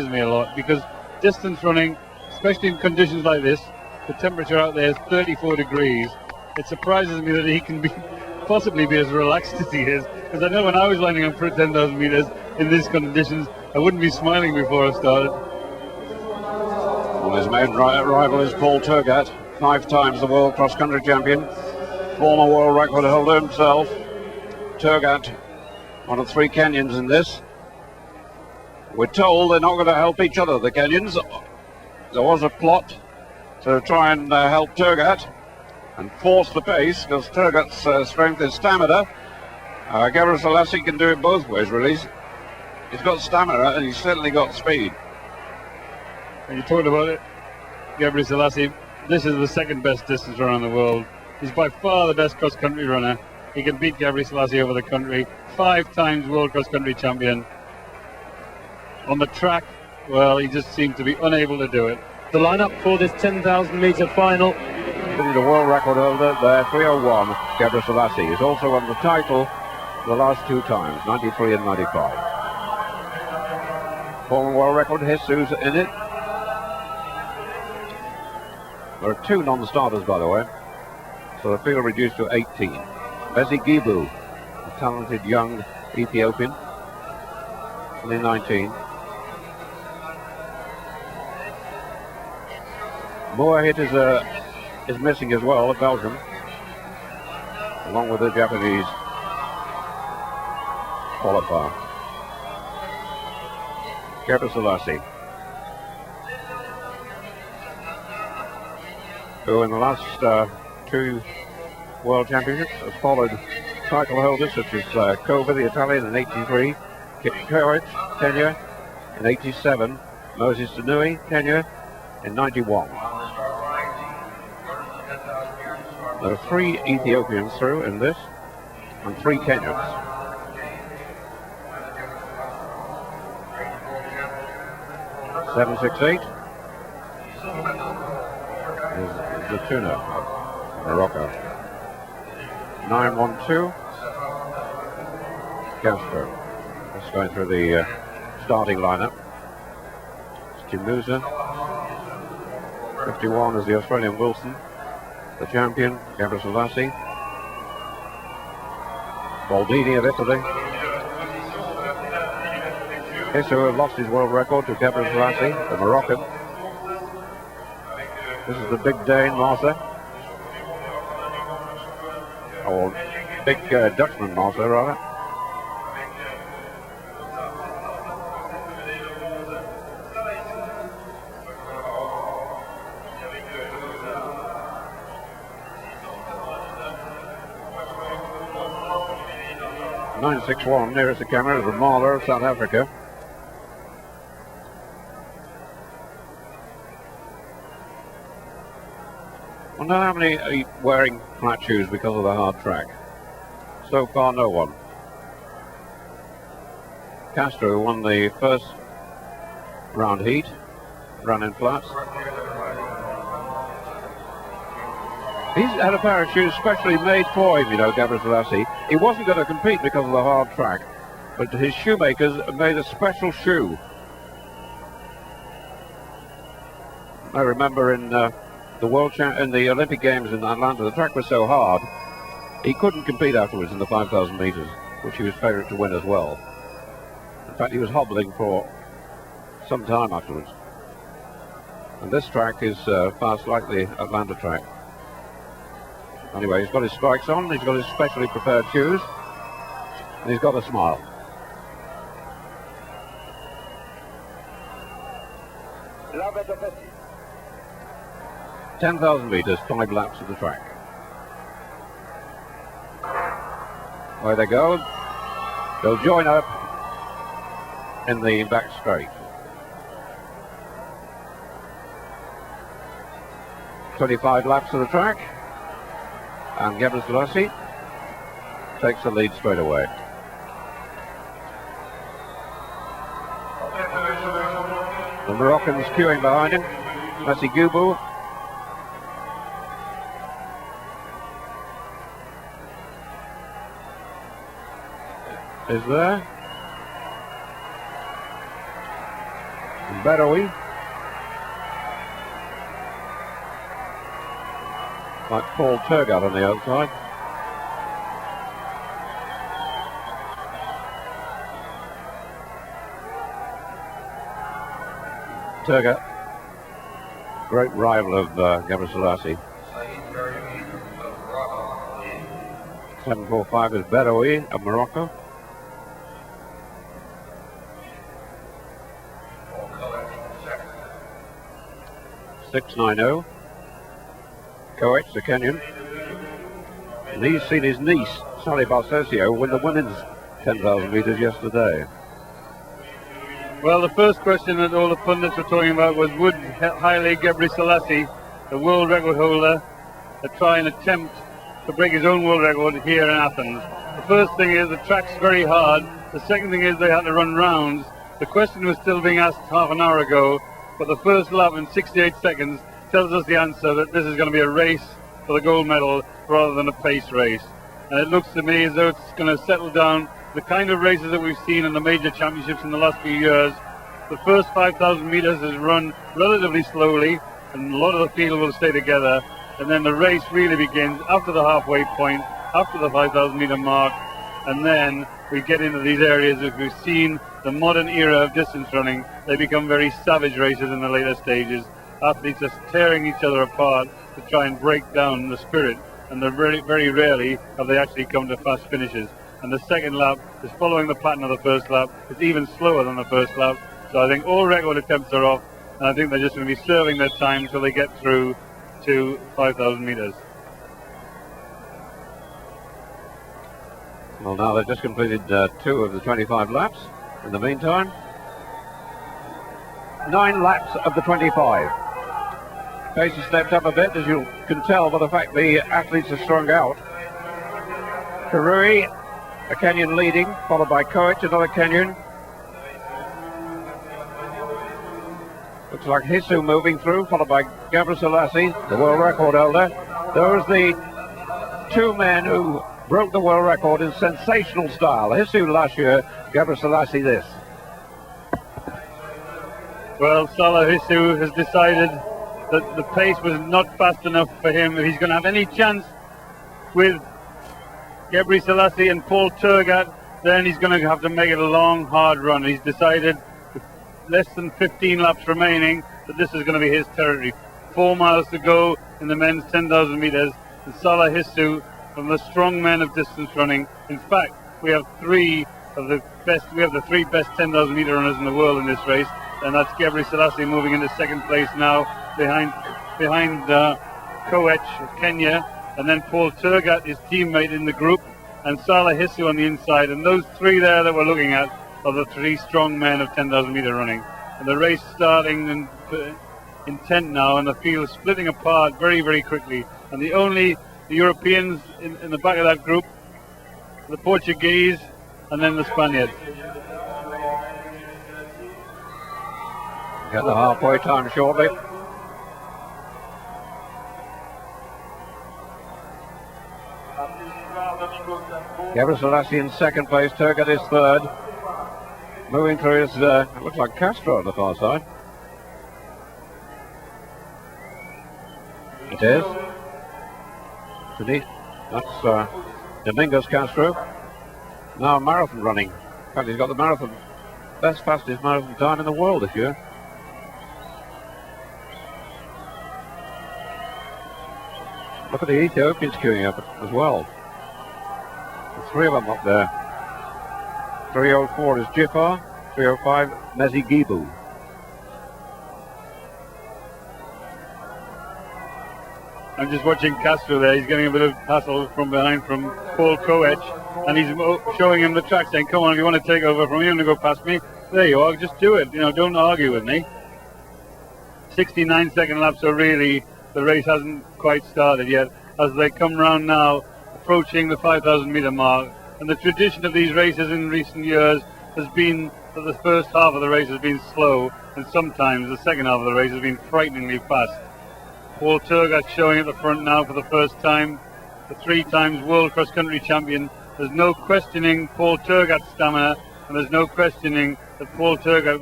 me a lot, because distance running, especially in conditions like this, the temperature out there is 34 degrees. It surprises me that he can possibly be as relaxed as he is, because I know when I was lining up for 10,000 meters in these conditions, I wouldn't be smiling before I started. Well, his main rival is Paul Turgat, 5 times the world cross-country champion, former world record holder himself. Turgat, one of 3 Kenyans in this. We're told they're not going to help each other, the Kenyans. There was a plot to try and help Turgat and force the pace, because Turgat's strength is stamina. Gebrselassie can do it both ways, really. He's got stamina and he's certainly got speed. And you talked about it, Gebrselassie, this is the second best distance runner in the world. He's by far the best cross-country runner. He can beat Gebrselassie over the country, 5 times world cross-country champion. On the track, well, he just seemed to be unable to do it. The lineup for this 10,000 meter final. The world record holder there, 3:01, Gebrselassie. He's also won the title the last 2 times, 93 and 95. Former world record, Jesus in it. There are 2 non-starters, by the way, so the field reduced to 18. Haile Gebrselassie, a talented young Ethiopian, only 19. Moahit is missing as well, of Belgium, along with the Japanese qualifier. Gebrselassie, who in the last 2 World Championships has followed title holders such as Kova, the Italian, in 83, Kipkoech, Kenya, in 87, Moses Danui, Kenya, in 91. There are 3 Ethiopians through in this, and 3 Kenyans. .768 is Zatuna, Morocco. 912, Castro. Just going through the starting lineup. Chimuza. 51 is the Australian Wilson. The champion, Gebrselassie. Baldini of Italy. Issou lost his world record to Gebrselassie, the Moroccan. This is the big Dane, Martha. Or big Dutchman, Martha, rather. .961 nearest the camera is the Mahler of South Africa. I wonder how many are wearing flat shoes because of the hard track. So far, no one. Castro won the first round heat, ran in flats. He's had a pair of shoes specially made for him, you know, Gebrselassie. He wasn't going to compete because of the hard track, but his shoemakers made a special shoe. I remember in the Olympic Games in Atlanta, the track was so hard, he couldn't compete afterwards in the 5,000 meters, which he was favourite to win as well. In fact, he was hobbling for some time afterwards. And this track is fast like the Atlanta track. Anyway, he's got his strikes on, he's got his specially prepared shoes, and he's got a smile. .10,000 meters, 5 laps of the track. Away they go. They'll join up in the back straight. 25 laps of the track, and Gebrselassie takes the lead straight away. The Moroccans queuing behind him. Haile Gebrselassie is there. Bedoui. Like Paul Turgat on the outside. Turgat, great rival of Gebrselassie. 7.45 is Bedoui of Morocco. .690. Koech, the Kenyan. And he's seen his niece, Haile Gebrselassie, win the women's 10,000 metres yesterday. Well, the first question that all the pundits were talking about was, would Haile Gebrselassie, the world record holder, try and attempt to break his own world record here in Athens? The first thing is the track's very hard. The second thing is they had to run rounds. The question was still being asked half an hour ago, but the first lap in 68 seconds tells us the answer, that this is going to be a race for the gold medal rather than a pace race. And it looks to me as though it's going to settle down the kind of races that we've seen in the major championships in the last few years. The first 5,000 meters is run relatively slowly, and a lot of the field will stay together, and then the race really begins after the halfway point, after the 5,000 meter mark, and then we get into these areas that we've seen the modern era of distance running. They become very savage races in the later stages. Athletes are tearing each other apart to try and break down the spirit, and very, very rarely have they actually come to fast finishes. And the second lap is following the pattern of the first lap. It's even slower than the first lap. So I think all record attempts are off, and I think they're just going to be serving their time until they get through to 5,000 meters. Well, now they've just completed 2 of the 25 laps. In the meantime, 9 laps of the 25. Pace has stepped up a bit, as you can tell by the fact the athletes are strung out. Karui, a Kenyan leading, followed by Koech, another Kenyan. Looks like Hisu moving through, followed by Gebrselassie, the world record holder. Those the 2 men who broke the world record in sensational style. Hisu last year, Gebrselassie this. Well, Salah Hisu has decided that the pace was not fast enough for him. If he's going to have any chance with Gebrselassie and Paul Turgat, then he's going to have to make it a long, hard run. He's decided, with less than 15 laps remaining, that this is going to be his territory. 4 miles to go in the men's 10,000 meters, and Salah Hisu, from the strong men of distance running. In fact, we have the 3 best 10,000 meter runners in the world in this race, and that's Gebrselassie moving into second place now, behind Koech of Kenya, and then Paul Turgat, his teammate in the group, and Salah Hisu on the inside. And those 3 there that we're looking at are the 3 strong men of 10,000 meter running. And the race starting in intent now, and the field splitting apart very, very quickly. And the Europeans in the back of that group, the Portuguese, and then the Spaniards. Get the halfway time shortly. Gebrselassie in second place, Turgat is third. Moving through is, looks like Castro on the far side. It is. That's Domingos Castro. Now marathon running. In fact, he's got the fastest marathon time in the world this year. Look at the Ethiopians queuing up as well. The 3 of them up there. 304 is Jifar, 305 Mezigibu. I'm just watching Castro there. He's getting a bit of hassle from behind from Paul Koech, and he's showing him the track, saying, come on, if you want to take over from me, you want to go past me, there you are, just do it, don't argue with me. 69-second laps, so really the race hasn't quite started yet, as they come round now, approaching the 5,000 meter mark. And the tradition of these races in recent years has been that the first half of the race has been slow, and sometimes the second half of the race has been frighteningly fast. Paul Turgat showing at the front now for the first time, the 3 times world cross-country champion. There's no questioning Paul Turgat's stamina, and there's no questioning that Paul Turgat